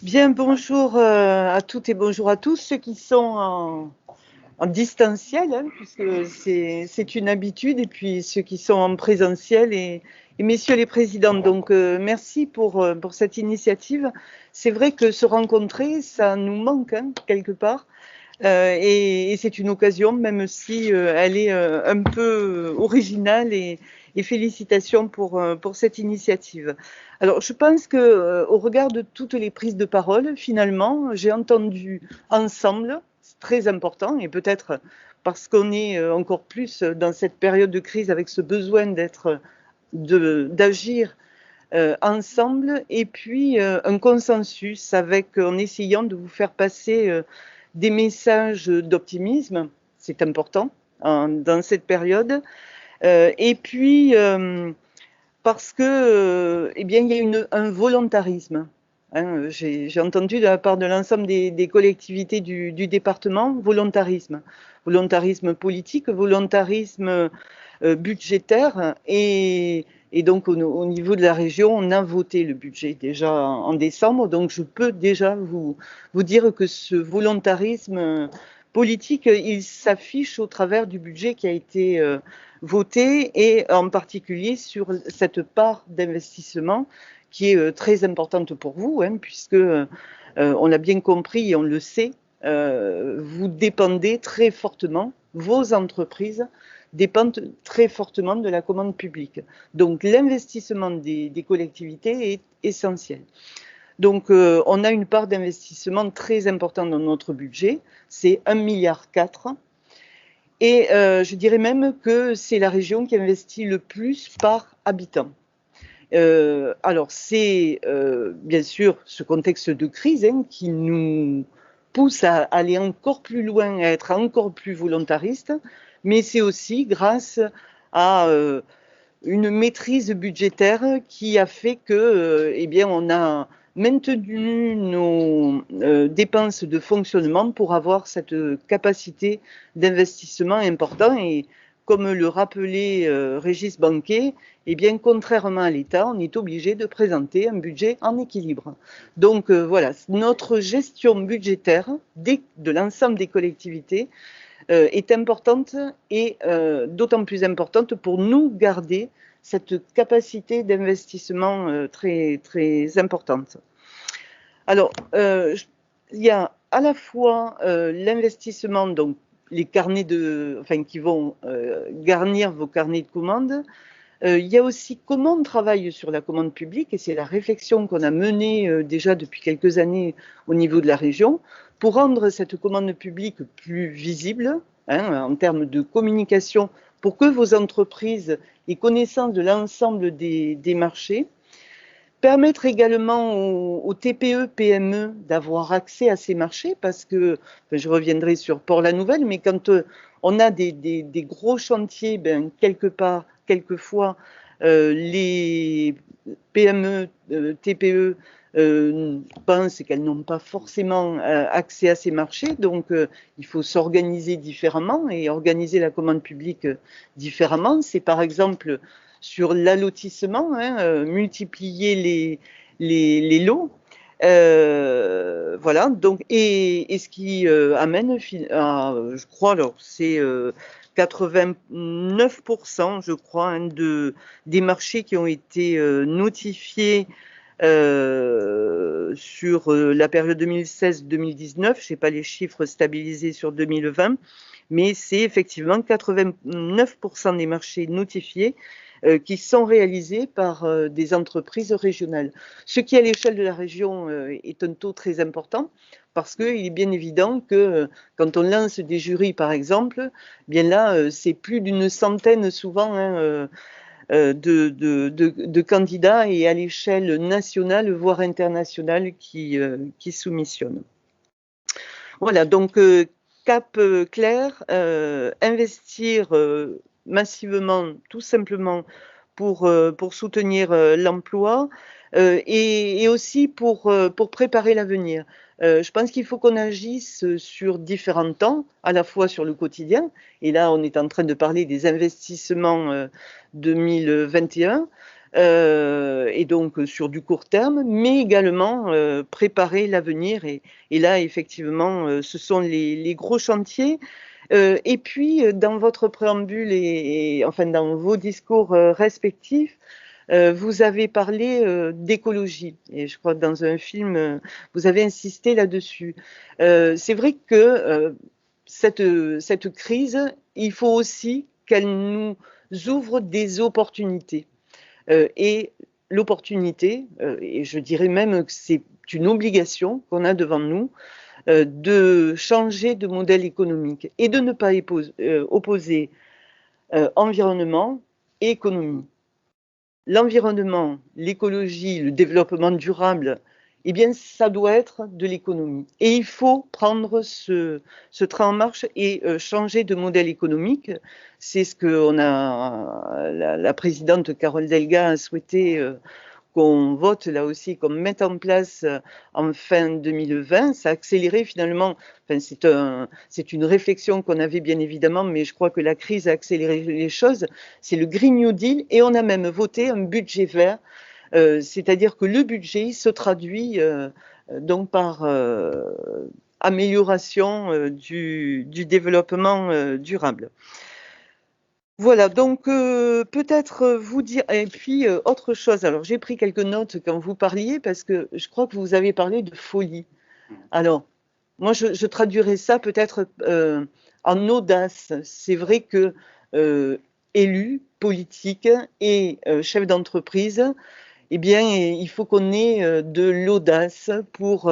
Bien, bonjour à toutes et bonjour à tous ceux qui sont en distanciel, hein, puisque c'est une habitude, et puis ceux qui sont en présentiel et messieurs les présidents. Donc, merci pour cette initiative. C'est vrai que se rencontrer, ça nous manque hein, quelque part. Et c'est une occasion, même si elle est un peu originale, et félicitations pour cette initiative. Alors, je pense que, au regard de toutes les prises de parole, finalement, j'ai entendu ensemble, c'est très important, et peut-être parce qu'on est encore plus dans cette période de crise avec ce besoin d'agir ensemble, et puis un consensus en essayant de vous faire passer des messages d'optimisme, c'est important dans cette période, et puis parce que, eh bien, il y a un volontarisme. Hein, j'ai entendu de la part de l'ensemble des collectivités du département, volontarisme. Volontarisme politique, volontarisme budgétaire, et donc au niveau de la région, on a voté le budget déjà en décembre, donc je peux déjà vous dire que ce volontarisme politique, il s'affiche au travers du budget qui a été voté, et en particulier sur cette part d'investissement qui est très importante pour vous, hein, puisque on l'a bien compris et on le sait, vous dépendez très fortement, vos entreprises dépendent très fortement de la commande publique. Donc l'investissement des collectivités est essentiel. Donc on a une part d'investissement très importante dans notre budget, c'est 1,4 milliard. Et je dirais même que c'est la région qui investit le plus par habitant. Alors c'est bien sûr ce contexte de crise hein, qui nous pousse à aller encore plus loin, à être encore plus volontariste, mais c'est aussi grâce à une maîtrise budgétaire qui a fait que, eh bien, on a maintenu nos dépenses de fonctionnement pour avoir cette capacité d'investissement important. Et comme le rappelait Régis Banquet, eh bien, contrairement à l'État, on est obligé de présenter un budget en équilibre. Donc voilà, notre gestion budgétaire de l'ensemble des collectivités est importante, et d'autant plus importante pour nous garder cette capacité d'investissement très, très importante. Alors, il y a à la fois l'investissement, donc les carnets enfin, qui vont garnir vos carnets de commandes. Il y a aussi comment on travaille sur la commande publique, et c'est la réflexion qu'on a menée déjà depuis quelques années au niveau de la région, pour rendre cette commande publique plus visible hein, en termes de communication, pour que vos entreprises aient connaissance de l'ensemble des marchés. Permettre également aux TPE, PME d'avoir accès à ces marchés, parce que, enfin, je reviendrai sur Port-la-Nouvelle, mais quand on a des gros chantiers, ben, quelque part, quelquefois, les PME, TPE pensent qu'elles n'ont pas forcément accès à ces marchés, donc il faut s'organiser différemment et organiser la commande publique différemment. C'est par exemple sur l'allotissement, hein, multiplier les lots. Voilà, donc, et ce qui amène, je crois, alors, c'est 89%, je crois, hein, des marchés qui ont été notifiés sur la période 2016-2019. Je n'ai pas les chiffres stabilisés sur 2020, mais c'est effectivement 89% des marchés notifiés qui sont réalisés par des entreprises régionales. Ce qui, à l'échelle de la région, est un taux très important, parce qu'il est bien évident que quand on lance des jurys, par exemple, bien là, c'est plus d'une centaine souvent hein, de candidats, et à l'échelle nationale, voire internationale, qui soumissionnent. Voilà, donc cap clair, investir massivement, tout simplement pour soutenir l'emploi et aussi pour préparer l'avenir. Je pense qu'il faut qu'on agisse sur différents temps, à la fois sur le quotidien, et là on est en train de parler des investissements 2021, et donc sur du court terme, mais également préparer l'avenir. Et là, effectivement, ce sont les gros chantiers. Et puis, dans votre préambule et enfin dans vos discours respectifs, vous avez parlé d'écologie. Et je crois que dans un film, vous avez insisté là-dessus. C'est vrai que cette crise, il faut aussi qu'elle nous ouvre des opportunités. Et l'opportunité, et je dirais même que c'est une obligation qu'on a devant nous, de changer de modèle économique et de ne pas opposer environnement et économie. L'environnement, l'écologie, le développement durable, eh bien, ça doit être de l'économie. Et il faut prendre ce train en marche et changer de modèle économique. C'est ce que la présidente Carole Delga a souhaité qu'on vote là aussi, qu'on mette en place en fin 2020. Ça a accéléré finalement, enfin, c'est une réflexion qu'on avait bien évidemment, mais je crois que la crise a accéléré les choses. C'est le Green New Deal et on a même voté un budget vert, c'est-à-dire que le budget se traduit donc par amélioration du développement durable. Voilà, donc peut-être vous dire et puis autre chose. Alors j'ai pris quelques notes quand vous parliez parce que je crois que vous avez parlé de folie. Alors moi je traduirais ça peut-être en audace. C'est vrai que élus, politiques et chefs d'entreprise, eh bien il faut qu'on ait de l'audace pour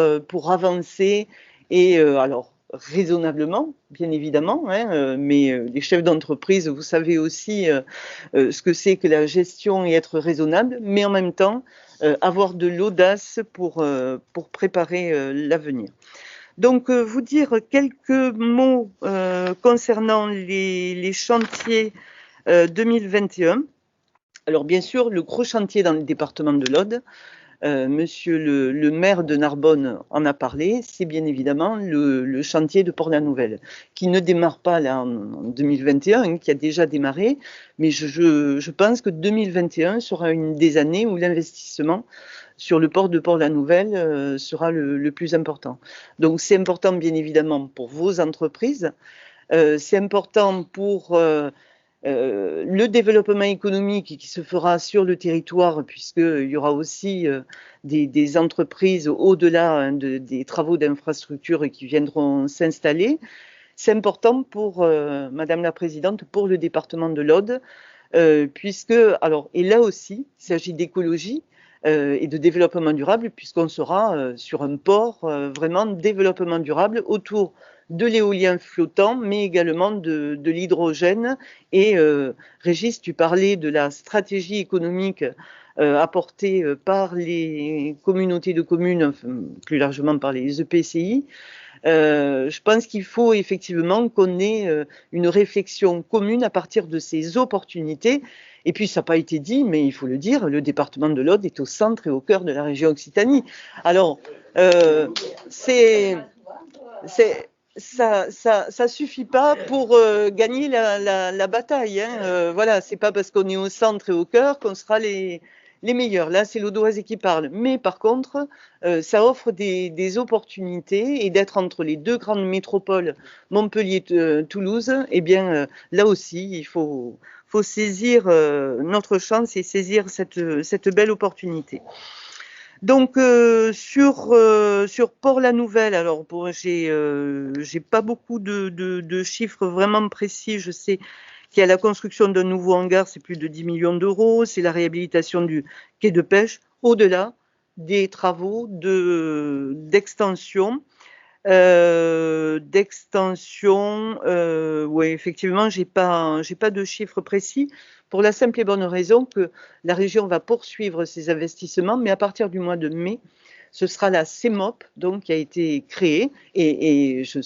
avancer et alors raisonnablement, bien évidemment, hein, mais les chefs d'entreprise, vous savez aussi ce que c'est que la gestion et être raisonnable, mais en même temps avoir de l'audace pour préparer l'avenir. Donc, vous dire quelques mots concernant les chantiers 2021. Alors, bien sûr, le gros chantier dans le département de l'Aude, Monsieur le maire de Narbonne en a parlé, c'est bien évidemment le chantier de Port-la-Nouvelle, qui ne démarre pas là en 2021, hein, qui a déjà démarré, mais je pense que 2021 sera une des années où l'investissement sur le port de Port-la-Nouvelle sera le plus important. Donc c'est important bien évidemment pour vos entreprises, c'est important pour le développement économique qui se fera sur le territoire, puisqu'il y aura aussi des entreprises au-delà hein, des travaux d'infrastructure qui viendront s'installer. C'est important pour Madame la Présidente, pour le département de l'Aude, puisque, alors, et là aussi, il s'agit d'écologie et de développement durable, puisqu'on sera sur un port vraiment développement durable autour de l'éolien flottant, mais également de l'hydrogène. Et Régis, tu parlais de la stratégie économique apportée par les communautés de communes, enfin, plus largement par les EPCI. Je pense qu'il faut effectivement qu'on ait une réflexion commune à partir de ces opportunités. Et puis, ça n'a pas été dit, mais il faut le dire, le département de l'Aude est au centre et au cœur de la région Occitanie. Alors, ça suffit pas pour gagner la bataille. Hein. Voilà, c'est pas parce qu'on est au centre et au cœur qu'on sera les meilleurs. Là, c'est l'Audoise qui parle. Mais par contre, ça offre des opportunités et d'être entre les deux grandes métropoles, Montpellier-Toulouse, eh bien, là aussi, il faut saisir notre chance et saisir cette belle opportunité. Donc sur Port-la-Nouvelle, alors bon, j'ai pas beaucoup de chiffres vraiment précis. Je sais qu'il y a la construction d'un nouveau hangar, c'est plus de 10 millions d'euros. C'est la réhabilitation du quai de pêche, au-delà des travaux d'extension. Oui, effectivement, j'ai pas de chiffres précis pour la simple et bonne raison que la région va poursuivre ses investissements, mais à partir du mois de mai, ce sera la CEMOP donc qui a été créée et je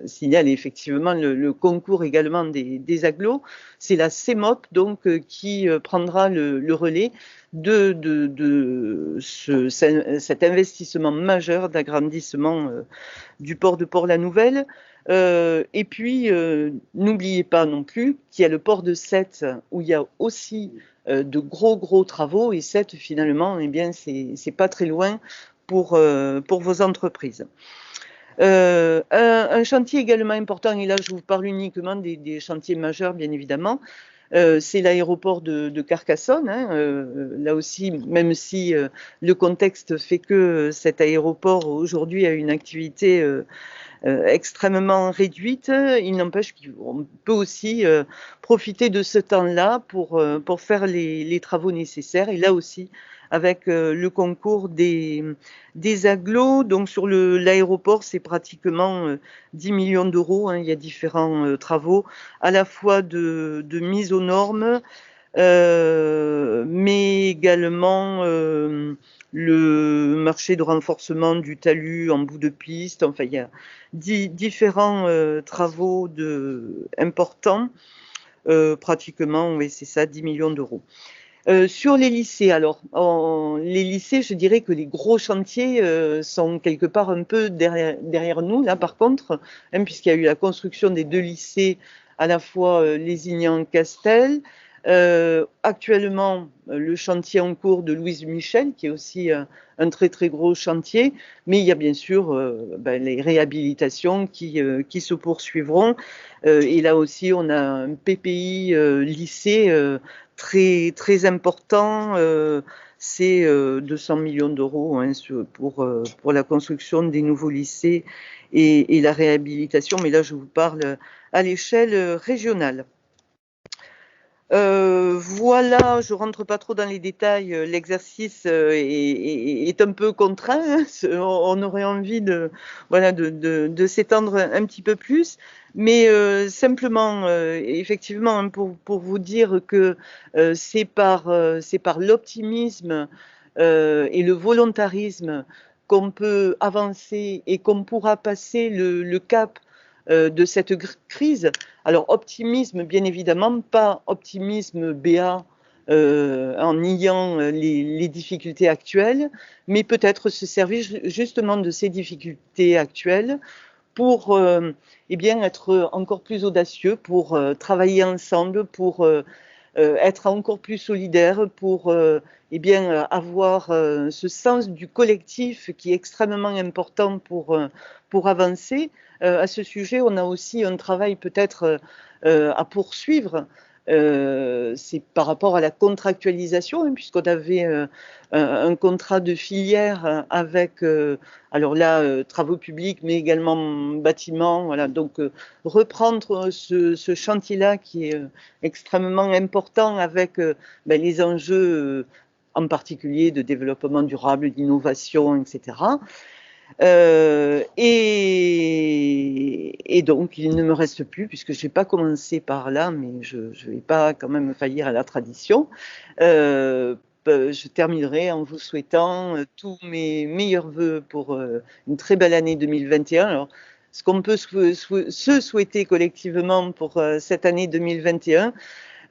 signale effectivement le concours également des agglos. C'est la CEMOP donc qui prendra le relais de cet investissement majeur d'agrandissement du port de Port-la-Nouvelle. Et puis, n'oubliez pas non plus qu'il y a le port de Sète où il y a aussi de gros travaux, et 7 finalement, eh bien c'est pas très loin pour vos entreprises. Un chantier également important, et là je vous parle uniquement des chantiers majeurs bien évidemment, c'est l'aéroport de Carcassonne, hein, là aussi, même si le contexte fait que cet aéroport aujourd'hui a une activité extrêmement réduite, il n'empêche qu'on peut aussi profiter de ce temps-là pour faire les travaux nécessaires, et là aussi avec le concours des agglos. Donc sur l'aéroport, c'est pratiquement 10 millions d'euros, hein. Il y a différents travaux, à la fois de mise aux normes, mais également le marché de renforcement du talus en bout de piste. Enfin, il y a différents travaux importants, pratiquement, oui, c'est ça, 10 millions d'euros. Sur les lycées, alors, les lycées, je dirais que les gros chantiers sont quelque part un peu derrière nous, là par contre, hein, puisqu'il y a eu la construction des 2 lycées, à la fois Lézignan-Castel, actuellement le chantier en cours de Louise Michel, qui est aussi un très gros chantier, mais il y a bien sûr les réhabilitations qui se poursuivront, et là aussi on a un PPI lycée très important, c'est 200 millions d'euros, hein, pour la construction des nouveaux lycées et la réhabilitation, mais là je vous parle à l'échelle régionale. Voilà, je rentre pas trop dans les détails, l'exercice est un peu contraint, hein, on aurait envie de s'étendre un petit peu plus, mais simplement, effectivement, hein, pour vous dire que c'est par l'optimisme et le volontarisme qu'on peut avancer et qu'on pourra passer le cap de cette crise. Alors, optimisme, bien évidemment, pas optimisme béat en niant les difficultés actuelles, mais peut-être se servir justement de ces difficultés actuelles pour eh bien, être encore plus audacieux, pour travailler ensemble, pour être encore plus solidaires, pour eh bien, avoir ce sens du collectif qui est extrêmement important pour avancer. À ce sujet, on a aussi un travail peut-être à poursuivre. C'est par rapport à la contractualisation, hein, puisqu'on avait un contrat de filière avec, alors là, travaux publics, mais également bâtiments. Voilà, donc reprendre ce chantier-là qui est extrêmement important avec les enjeux en particulier de développement durable, d'innovation, etc. Et donc, il ne me reste plus, puisque je n'ai pas commencé par là, mais je ne vais pas quand même faillir à la tradition. Je terminerai en vous souhaitant tous mes meilleurs voeux pour une très belle année 2021. Alors, ce qu'on peut se souhaiter collectivement pour cette année 2021,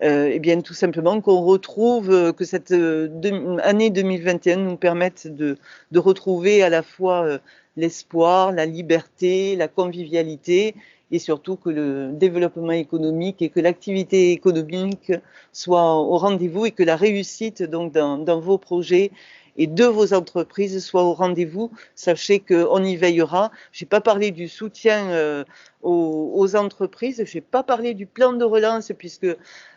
eh bien, tout simplement qu'on retrouve, que cette année 2021 nous permette de retrouver à la fois l'espoir, la liberté, la convivialité, et surtout que le développement économique et que l'activité économique soient au rendez-vous, et que la réussite donc dans vos projets et de vos entreprises soit au rendez-vous. Sachez qu'on y veillera. Je n'ai pas parlé du soutien aux entreprises, je n'ai pas parlé du plan de relance, puisque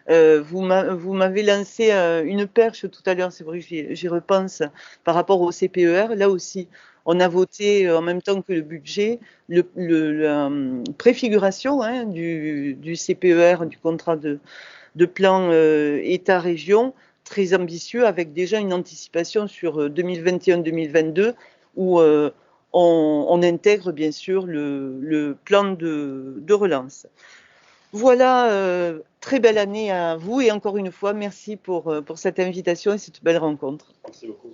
vous m'avez lancé une perche tout à l'heure, c'est vrai que j'y repense, par rapport au CPER. Là aussi, on a voté en même temps que le budget la préfiguration, hein, du CPER, du contrat de plan État-région, très ambitieux, avec déjà une anticipation sur 2021-2022, où on intègre bien sûr le plan de relance. Voilà, très belle année à vous, et encore une fois, merci pour cette invitation et cette belle rencontre. Merci beaucoup.